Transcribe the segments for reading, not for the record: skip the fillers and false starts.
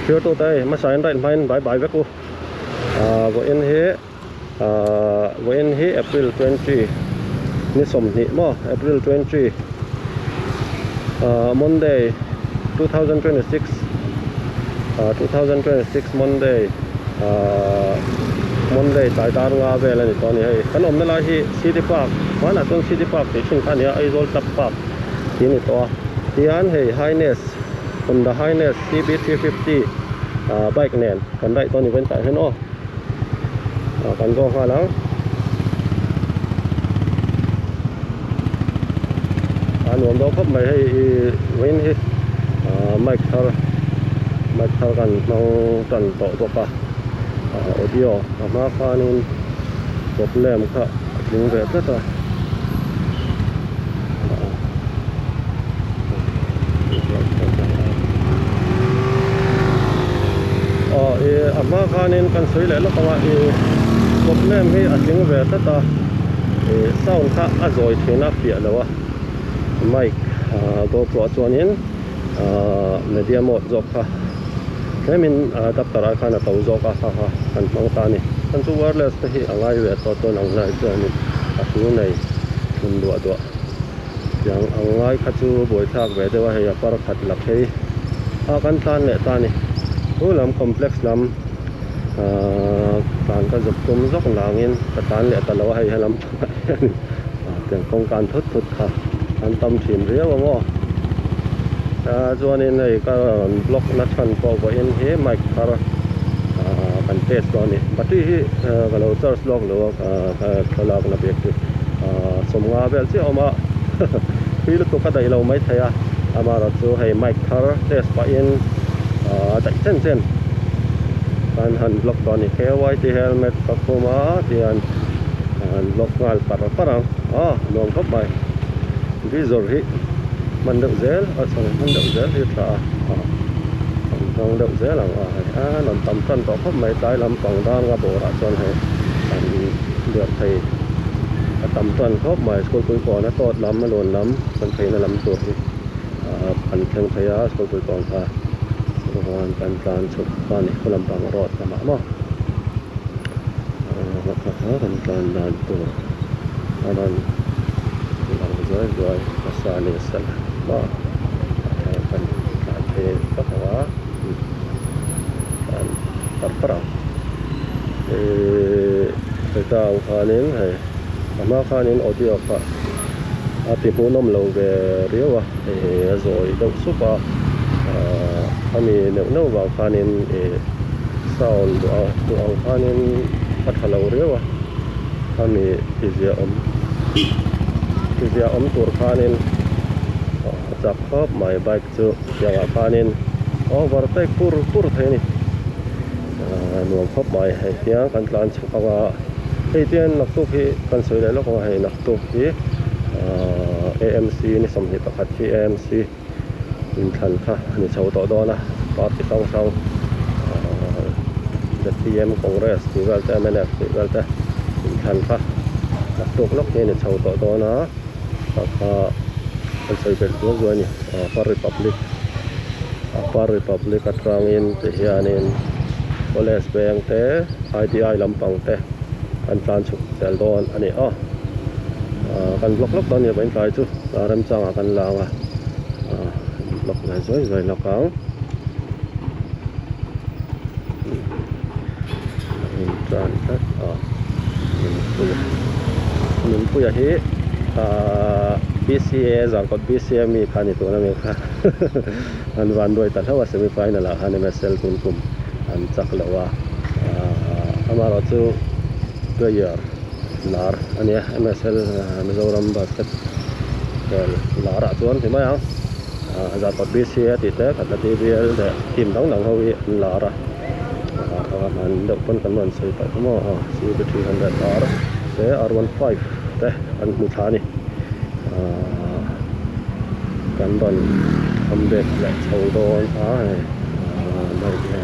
thiếu tô tay mà sai đây mai bye bye với cô go in here April 20 ni som ni mo April 20 Monday 2026 Monday Monday ตายตาngaเวลานี่ตอนนี้ให้ขนมนั่นล่ะที่ City Park ว่าน่ะตรง City Park ที่ชิงคันเนี่ยไอ้โรลตับปักที่นี่ตัวที่อันให้ Highness Honda Highness CB 350 bike แน่นกันได้ตอนนี้เป็นตายให้เนาะกันก็หาแล้วหน่วมดอกครับไม่ให้เว้นให้ไม่เท่ากันน้องตันต่อตัวปะaudio ama kanin problem ka ling ve ta ama kanin kan soi le lo ka problem hi ating ve ta sound ka azoi thena pia lawa mic GoPro chuanin media mode jok ka min adapter khana to zoka kha kan mangta ni kan chu wireless te hi angai we to nang lai chu ni atu nei thun do yang angai kha chu boi thak ve de wa he par khat lak hei kan tan le ta ni ulam complex lam kan ka jok tum jok langin ka tan le ta lawa hei halam teng kong kan thut kha kan tam thin ria wa mo chuan in nei ka block na than po go in he mic thar kan test ko ni battery hi ka lo charge lock lo ka tholak na bek ti somnga bel chi oma fil to ka dai lo mai thaya amara chu hei mic thar test pa in dai chen kan han block ko ni KY ti helmet ka khoma tian block ngal parang lom khop bai visor hi man đậu dế man đậu dế thì là man đậu dế là làm tầm chân có khắp mấy trái làm bằng đan ra bộ ra cho này được thì tầm chân khắp mấy school cuối còn nó tốt lắm nó luôn lắm mình thấy nó làm tốt đi anh khen thấy school cuối còn ta hoàn toàn chụp con này không làm bằng rọt cả mà hoàn toàn là tốt anh rồi pasal salah kan ada bahwa kan terperang kita ukanin hai ama kanin audio ka ati punom lo ve riwa rồi đâu supa kami no wa kanin sound do kanin pathalo riwa kami izia tur khanin chak khop mai bike chu yang khanin overtake pur theni nuam khop mai he tiang kan tlan chhawa hei tian nak tu hi kan soi le lo ko hei nak tu hi AMC ni som hi pakhat hi AMC in than kha ni chho to do na party sang the PM Congress ti gal ta MNF ti gal ta in than kha nak tu lok ni chho to do na kan sai bel tu zo ni Par Republic atrangin te hianin Police Bank te IDI Lampang te kan plan chuk sel don ani kan blok don ya bain kai chu ram chang kan langa blok na zoi lakang plan ta min puya hi BCA zakot BCA mi khani to na me kha an wan doi ta thawa semi final la han MSL kum an chaklawa amaro chu player lar ani MSL Mizoram basket lara chuan thima yang zakot BCA ti te kan TBL de team dang ho hi lara an dok pon kan man sei ta mo CB300R te R15 te an mu thaniกันบอลทำเด็กและชาวดอนได้แค่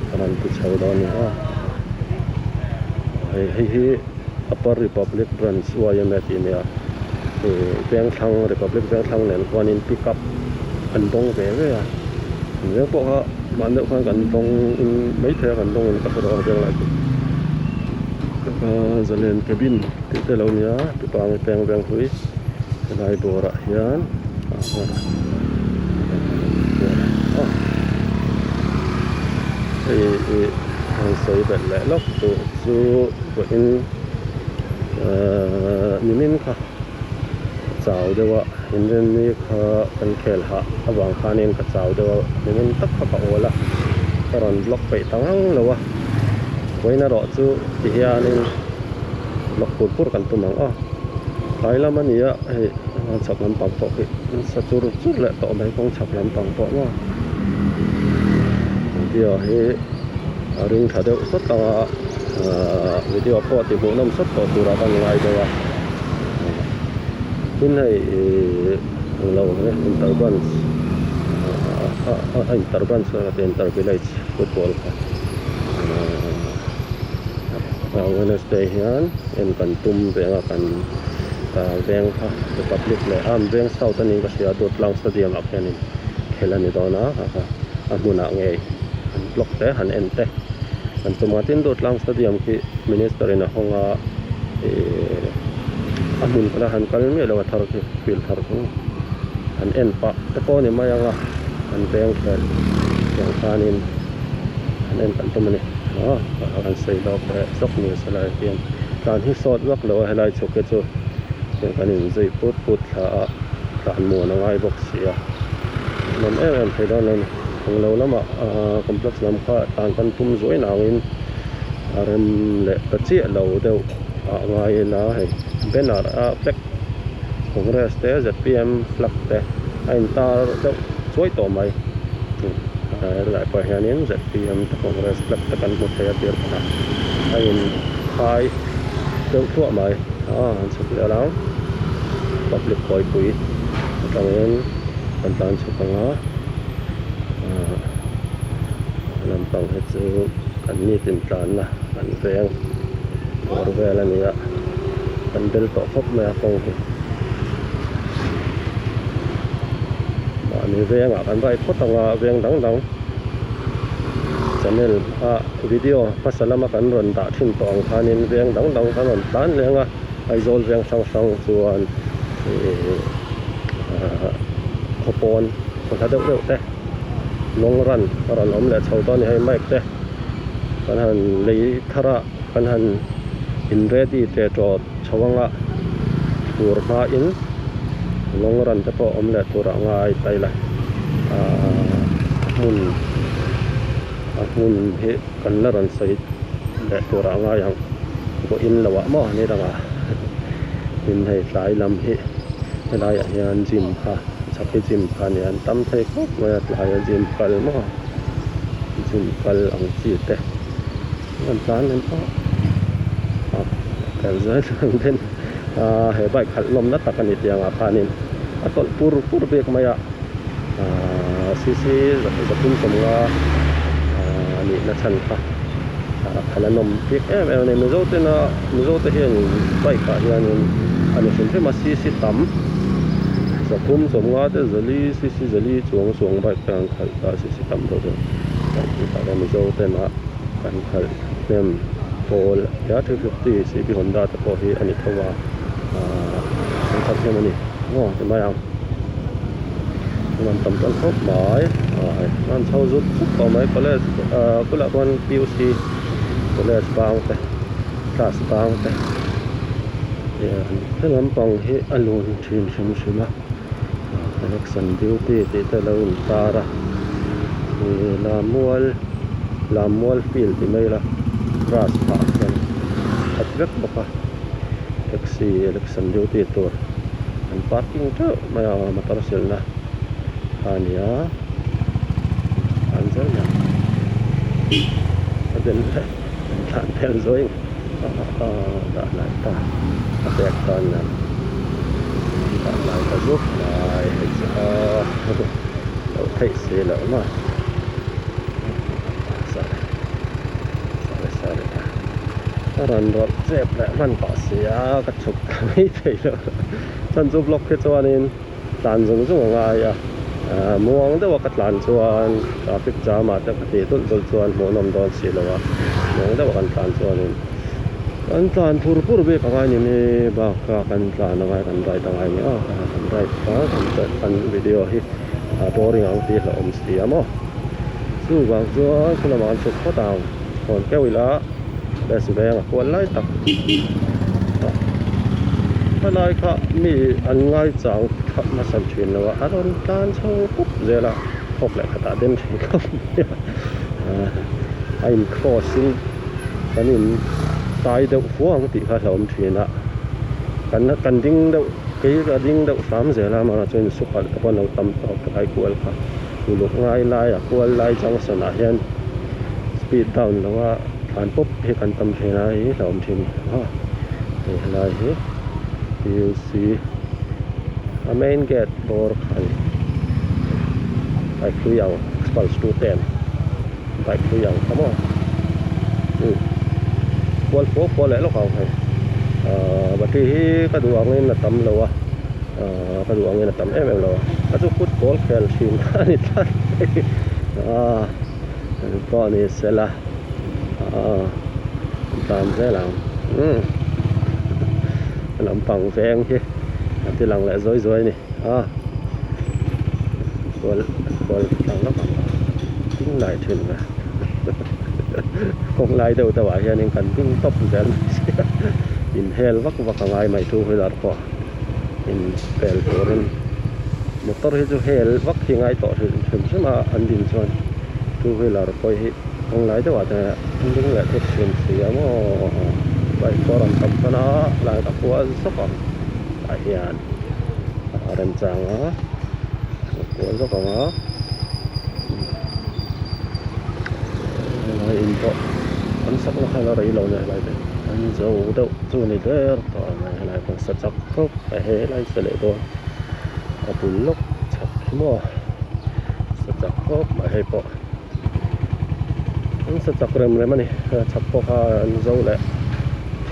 กันที่ชาวดอนนี่ให้ Upper Republic Branch ว่ายังไงทีเนี่ยเพียงทาง Republic เพียงทางเนี่ยวันนี้ pick up กันตรงvề với nếu bộ họ mà nếu không cần tông mấy thế cần tông các cái đó cho lại giờ lên cabin thì tới lâu nhá thì bằng bèn húi lại bộ ra hiền thì hàng sấy bẹt lẽ lóc tụ su của in nhìn khá chào được ạ nhìnนี่เขาเป็นแค่ละระหว่างคานินกับเจ้าเดียวนี่ตักเขาบอกว่าละตอนล็อกไปตั้งเลยวะไว้น่ารอจูที่ยานี่ล็อกปูดกันตัวมั้งไปแล้วมันเนี่ยฉับลำปังปอกสัจจุดแหละต่อไปคงฉับลำปังปอกว่าเดี๋ยวให้เรื่องถ้าเดี๋ยวสุดต่อวิดีโอพอที่บุน้ำสุดต่อตัวเราตั้งไว้เดียวขึ้นให้เราเนี่ยinterbank interbank atau intervillage football Wednesday hian en kan tum benga kan beng kha republic le beng south ani ka sia dot lang stadium akhen khelani dona kha amuna nge block te han en te kan tumatin dot lang stadium ki minister ina honga amun kala han kalme lawa thar ki fil thar ko han en pa te ko ni mayanga han beng khel yang kanin han en kan tumani han sei lok le sok ni salai pian kan hi sot wak lo helai choke chu yang kanin zai put tha kan mo na ngai box sia nam em thei don le ong lo lama complex lam kha tan kan tum zoi nangin rem le ka chi lo deu ngai la he benar flag congress te zpm flag te ain tar deu choi to mai lại phải hiện nhiên zpm te congress flag te kan mo thea tir na ain khai deu thua mai suk le lang public koi pui tangin kan tan chu panga lampang he chu kan ni tin tlan na kan veng or vela ni kan bel to khop me kong ni veng kan bai photanga veng dang channel video pasalama kan ron da thin tong khanin veng dang kan ron tan lenga aizol veng sang chuan khopon ko tha deuh te long ran om le chho ton hai mic te kan han lei thara kan han in ready te trot chawanga tur ma in long ran te po om le tura ngai tai la mun he kan la ran sai le tura ngai yang ko in lawa mo ni danga in hai sai lam he lai hian jim kha chapi jim kha ni an tam thei khop ma lai jim kal mo jim kal ang chi te an tan an po kan zai lang den he bai khal lom na takanit yang aphanin atol pur bek maya sisi zapun somga ni na chan kha khalanom pik ne mizote hian bai ka hian ani sun the ma sisi tam zapum somga te zali sisi zali chuang bai kang khal ka sisi tam do ta da mizote na kan khal nem Paul ya 250 CB Honda te po hi ani thawa tak he mani te mai ang nan tam tan khop mai nan chau zut ko mai college kula ron PUC college bang te class bang te ya te lam pang hi alun thin shima election duty te lo tara lamwal field ti mai la ras pa kan atvek baka taxi election duty tour and parking to may matarasil na ania answer na then tan tel zoing da na ta atek tan na lai ta giúp lai đâu thấy xe lỡ mà ran rot zep le man pa sia ka chuk mai thei lo chan chu block ke chuanin tan zung zung nga ya ม่วงแต่ว่ากัดหลานส่วนฟิกจามาแต่ปกติต้นส่วนหมูนมดอนสิแล้วว่าม่วงแต่ว่ากันหลานส่วนกันหลานพูดเบกอะไรนี่บ้ากันหลานอะไรกันได้ต่างๆเนี่ยกันได้กันวิดีโอที่ตัวเรื่องที่เราเสียมั้งสู้บางส่วนคุณมันสุดข้อต่างคนแก้วละแต่สุดแรงควรไล่ตักถ้าไล่ก็มีอันง่ายจังมาสัมผัสแล้วว่าอารมณ์การโชว์ปุ๊บเดี๋ยวละพบแหละขนาดเด่นที่เขาไอ้ครอสซิ่งตอนนี้ตายเดาฟัวงติข้าเราทีน่ะกันดิ้งเดากี่ก็ดิ้งเดาสามเสียละมาจนสุขภาพเราต่ำต่อไปกวนค่ะลูกง่ายไล่กวนไล่จังสนาเห็นสปีดดาวน์แล้วว่าการปุ๊บให้กันต่ำทีน่ะเราทีนี่อะไรyou see a main gate door kan baik tu yang expel student baik tu yang kamu kual le lo kau hai berarti kedua ni nak tam lawa kedua ni nak tam lawa tu football kel sin ni tan ko ni sela tam selang làm bằng vàng chứ thì lần lại rối này còn lần nó bằng tính lại thuyền mà không lại đâu tao bảo nên cần tính tốc đến inhale vắt ngay mày thu hơi lạt qua inhale rồi motor itu hel vắt khi ngay tỏ thuyền mà anh din son thu hơi lạt coi không lại tao bảo là tính lại thuyền xìa mà baik orang tampana la takwa sokong ayan rencang takwa sokong info konsep lah kalau relo ni lai deh anjau dau tu ni der to lai konsep cakap lai selek tu apulok cakmo cakap mai po konsep cakram rem ni cakpo ka anjau le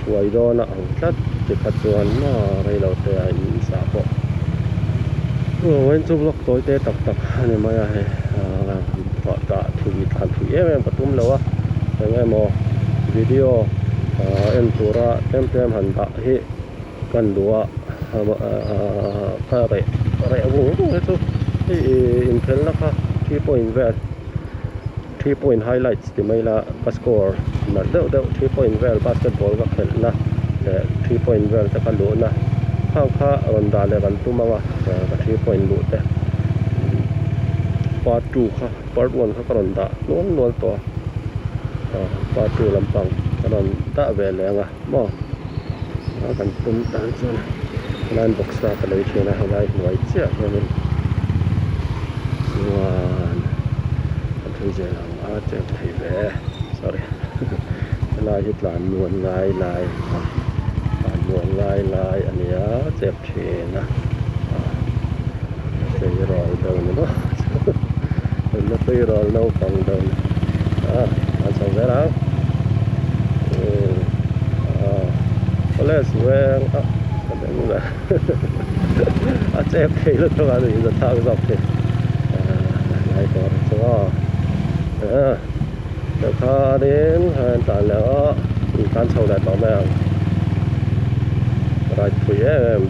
Wai do na ang tat ti katuan na rai lo te ai sa po wen chu blok toy te tak ne ma ya he ta thui tan thui em patum lo wa ngai mo video em tura tem han ta hi kan duwa ka re awu chu intel na ka 3 point highlights ti mai la ka score na deu 3 point well basketball ka khel na le 3 point well ta ka lo na kha ronda le kan tu ma wa ka 3 point lu te part 2 kha part 1 kha ka ronda non to part 2 lampang kan ta ve le nga mo kan tum tan chon line box ta ka le chena halai noi chia men bây giờ là trên thầy vẽ sorry lai hết là nuồn lai anh nhớ chép chuyện nè xây rồi đâu nữa nó xây rồi lâu còn đâu anh xong vẽ đó có lẽ suy còn đấy là chép thì lúc đó là gì rồi thao dọc thì lại còn choแต่พอเดินตอนแล้วมีการเช่าได้ต่อมารายคุย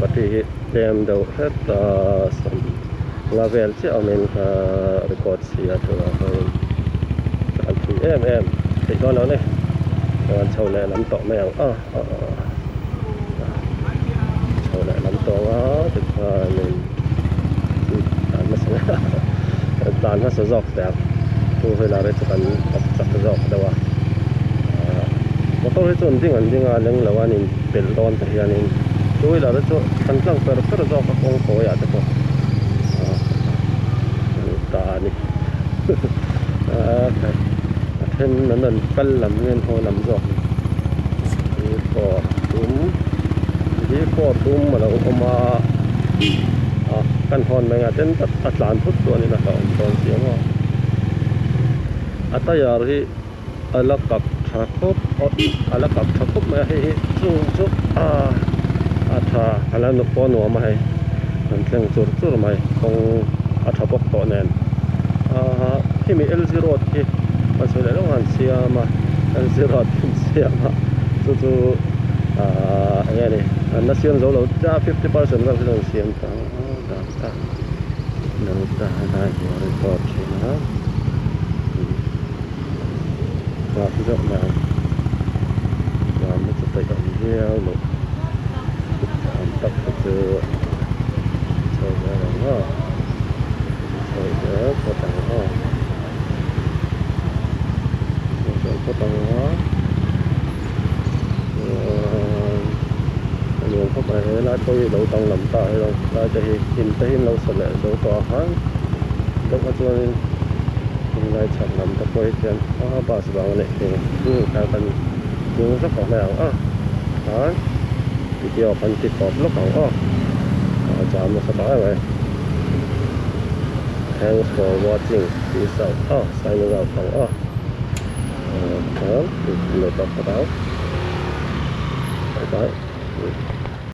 บัดที่เต็มเดียวสมลาเวลที่เอาเมนรีคอร์ดเสียตัวการคุยติดก่อนแล้วเนี่ยการเช่าได้ลำต่อมาเช่าได้ลำต่อถึงเมนการมาสังการมาสอบแต่tu hơi là đấy chụp chặt dọc đâu à motor itu anjing aleng lawan in pelon tahian in tu hơi là đấy chụp tantang per dọc ka kong ko ya to ta ni then nan kal lam ngen ho lam dọc đi ko tum mà là oma kan hon mai nga ten atlan phut to ni na ka ton siang ho atayar hi alakap thakop ma hi chu atha ala no pon wa ma hai an tleng chur mai kong athabok to nen kimi LZ road ki masole lo han siama LZ road kim siama tu yani nation zo lo ta 50% lo lo siam ta ta no ta na ki report na wa zo na wa mo ta ta ye lo ta ta zo na có tầng ho có tầng ho nhiều các bạn lá tôi đậu tầng làm tại rồi taจะกินไปให้เราเสร็จđậuต่อหางđậuมาจนในฉันนำตะโกยเทียนบาสบางเนี่ยคือการกันดูสักของแมวเกี่ยวพันติดต่อลูกเขาจามมาสบายไว้Thanks for watching. Peace out. Signing out from let's talk about. Bye bye.